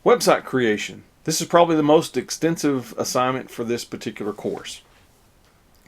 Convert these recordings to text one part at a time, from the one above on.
Website creation. This is probably the most extensive assignment for this particular course.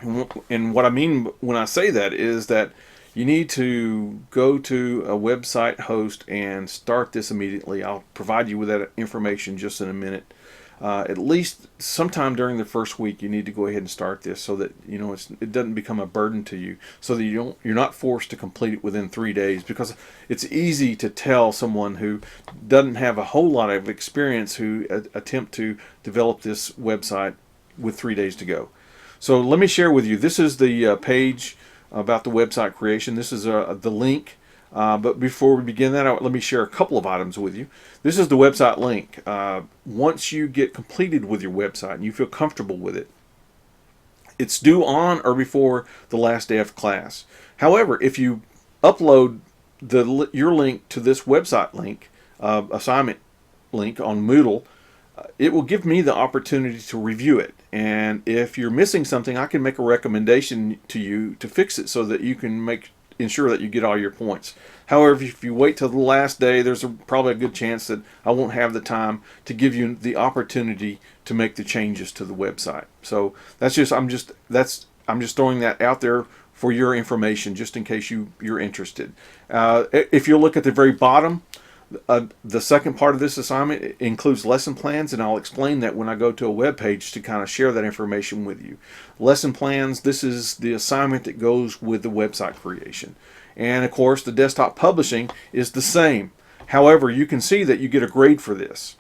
And what I mean when I say that is that you need to go to a website host and start this immediately. I'll provide you with that information just in a minute. At least sometime during the first week, you need to go ahead and start this so that it doesn't become a burden to you, so that you're not forced to complete it within 3 days, because it's easy to tell someone who doesn't have a whole lot of experience who attempt to develop this website with 3 days to go. So let me share with you. This is the page about the website creation. This is the link. But before we begin that, let me share a couple of items with you. This is the website link. Once you get completed with your website and you feel comfortable with it, it's due on or before the last day of class. However, if you upload your link to this website link, assignment link on Moodle, it will give me the opportunity to review it. And if you're missing something, I can make a recommendation to you to fix it so that you can ensure that you get all your points. However, if you wait till the last day, there's probably a good chance that I won't have the time to give you the opportunity to make the changes to the website. So I'm just throwing that out there for your information, just in case you're interested. If you look at the very bottom, the second part of this assignment includes lesson plans, and I'll explain that when I go to a web page to kind of share that information with you. Lesson plans, this is the assignment that goes with the website creation. And of course, the desktop publishing is the same. However, you can see that you get a grade for this.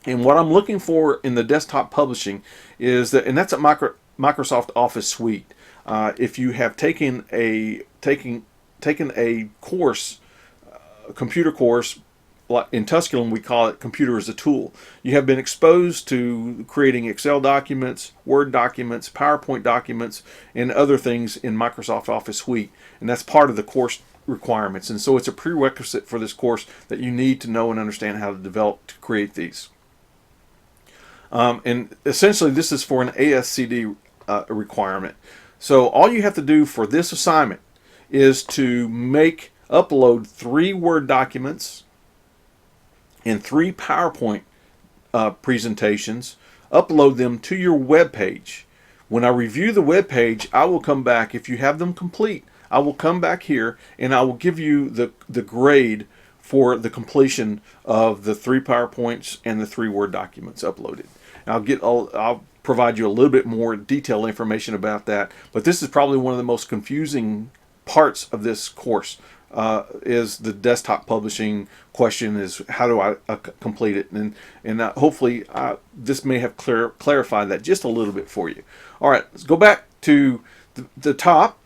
And what I'm looking for in the desktop publishing is that, and that's a Microsoft Office suite. If you have taken a course, a computer course, in Tusculum we call it Computer as a Tool. You have been exposed to creating Excel documents, Word documents, PowerPoint documents, and other things in Microsoft Office Suite, and that's part of the course requirements. And so it's a prerequisite for this course that you need to know and understand how to create these. And essentially this is for an ASCD requirement. So all you have to do for this assignment is to upload 3 Word documents and 3 PowerPoint presentations, upload them to your web page. When I review the web page, I will come back. If you have them complete, I will come back here and I will give you the grade for the completion of the 3 PowerPoints and the 3 Word documents uploaded. I'll provide you a little bit more detailed information about that, but this is probably one of the most confusing parts of this course. Is the desktop publishing question, is how do I complete it, and hopefully this may have clarified that just a little bit for you. All right, let's go back to the top,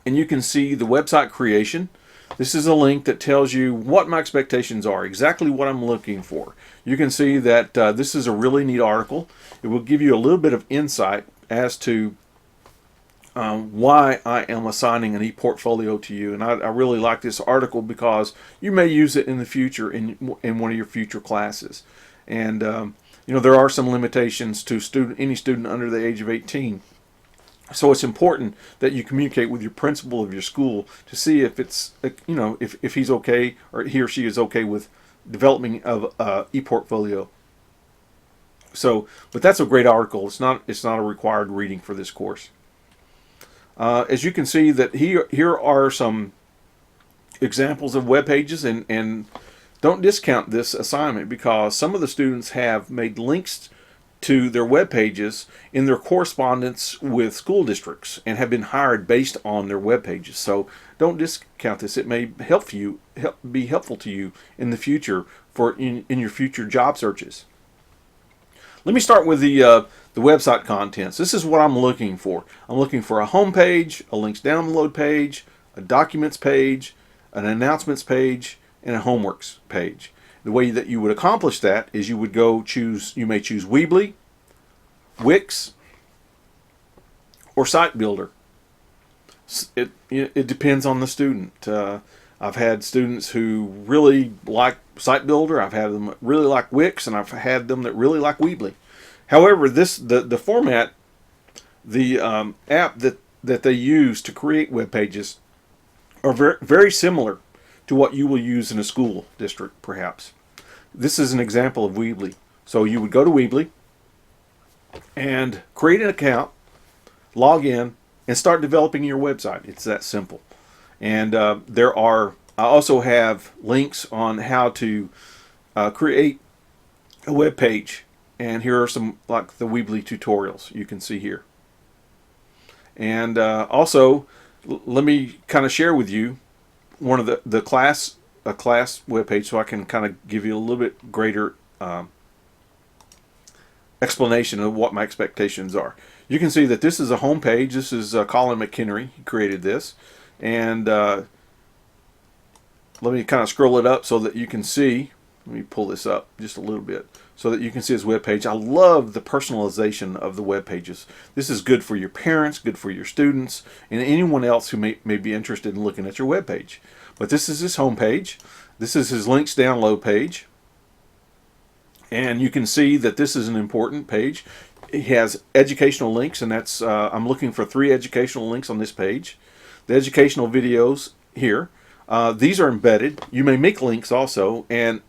and you can see the website creation. This is a link that tells you what my expectations are, exactly what I'm looking for. You can see that this is a really neat article. It will give you a little bit of insight as to why I am assigning an e-portfolio to you. And I really like this article because you may use it in the future in one of your future classes. And there are some limitations to any student under the age of 18. So it's important that you communicate with your principal of your school to see if it's if he's okay, or he or she is okay with developing of e-portfolio. So, but that's a great article. It's not a required reading for this course. As you can see, that here are some examples of web pages, and don't discount this assignment, because some of the students have made links to their web pages in their correspondence with school districts and have been hired based on their web pages. So don't discount this. It may be helpful to you in the future in your future job searches. Let me start with the website contents. This is what I'm looking for. I'm looking for a home page, a links download page, a documents page, an announcements page, and a homeworks page. The way that you would accomplish that is you may choose Weebly, Wix, or Site Builder. It depends on the student. I've had students who really like Site Builder. I've had them that really like Wix, and I've had them that really like Weebly. However, the format, the app that they use to create web pages are very, very similar to what you will use in a school district, perhaps. This is an example of Weebly. So you would go to Weebly and create an account, log in, and start developing your website. It's that simple. And I also have links on how to create a web page. And here are some, like the Weebly tutorials you can see here. And also, let me kind of share with you one of the class web page, so I can kind of give you a little bit greater explanation of what my expectations are. You can see that this is a home page. This is Colin McHenry. He created this. And let me kind of scroll it up so that you can see. Let me pull this up just a little bit so that you can see his web page. I love the personalization of the web pages. This is good for your parents, good for your students, and anyone else who may be interested in looking at your web page. But this is his home page. This is his links download page. And you can see that this is an important page. He has educational links, and that's I'm looking for 3 educational links on this page. The educational videos here. These are embedded. You may make links also, and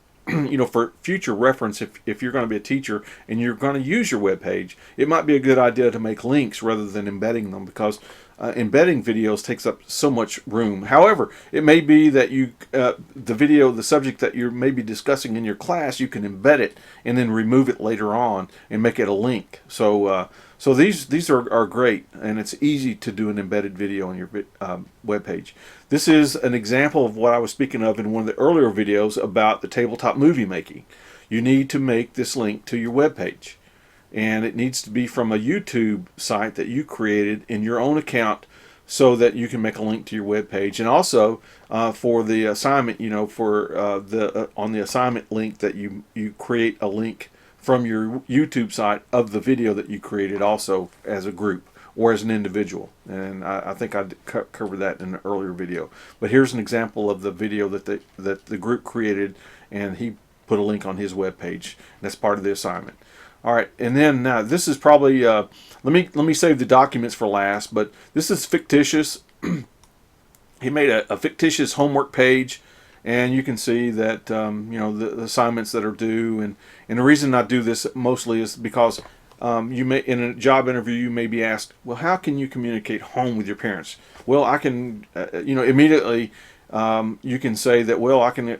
for future reference, if you're going to be a teacher and you're going to use your web page, it might be a good idea to make links rather than embedding them, because embedding videos takes up so much room. However, it may be that the subject that you're maybe discussing in your class, you can embed it and then remove it later on and make it a link. So these are great, and it's easy to do an embedded video on your web page. This is an example of what I was speaking of in one of the earlier videos about the tabletop movie making. You need to make this link to your web page, and it needs to be from a YouTube site that you created in your own account, so that you can make a link to your web page. And also for the assignment, on the assignment link, that you create a link from your YouTube site of the video that you created, also as a group or as an individual. And I think I covered that in an earlier video. But here's an example of the video that the group created, and he put a link on his web page. That's part of the assignment. All right, and then this is probably let me save the documents for last. But this is fictitious. He made a fictitious homework page. And you can see that the assignments that are due, and the reason I do this mostly is because you may, in a job interview, you may be asked, well, how can you communicate home with your parents? Well, I can immediately you can say that, well, I can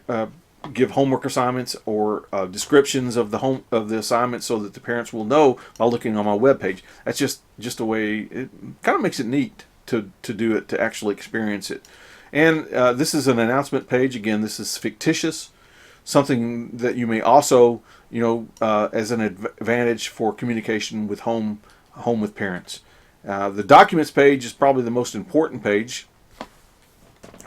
give homework assignments or descriptions of the assignment, so that the parents will know by looking on my web page. That's just a way. It kind of makes it neat to do it, to actually experience it. And this is an announcement page. Again, this is fictitious, something that you may also, as an advantage for communication with home with parents. The documents page is probably the most important page.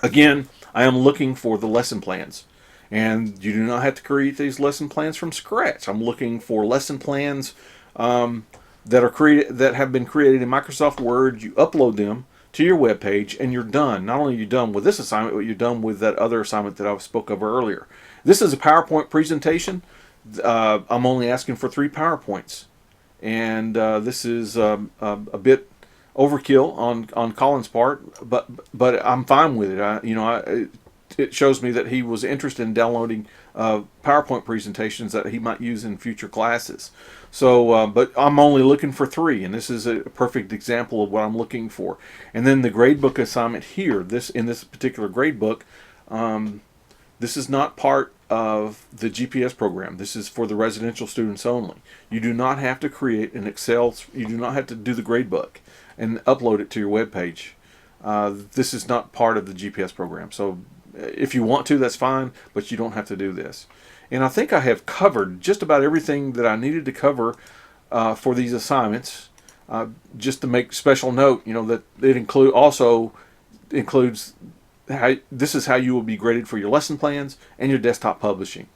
Again, I am looking for the lesson plans. And you do not have to create these lesson plans from scratch. I'm looking for lesson plans that have been created in Microsoft Word. You upload them to your web page, and you're done. Not only are you done with this assignment, but you're done with that other assignment that I spoke of earlier. This is a PowerPoint presentation. I'm only asking for 3 PowerPoints, and this is a bit overkill on Colin's part, but I'm fine with it. It shows me that he was interested in downloading PowerPoint presentations that he might use in future classes. So, but I'm only looking for 3, and this is a perfect example of what I'm looking for. And then the gradebook assignment here, in this particular gradebook, this is not part of the GPS program. This is for the residential students only. You do not have to create an Excel. You do not have to do the gradebook and upload it to your web page. This is not part of the GPS program. So if you want to, that's fine, but you don't have to do this. And I think I have covered just about everything that I needed to cover for these assignments. Just to make special note, that it also includes this is how you will be graded for your lesson plans and your desktop publishing.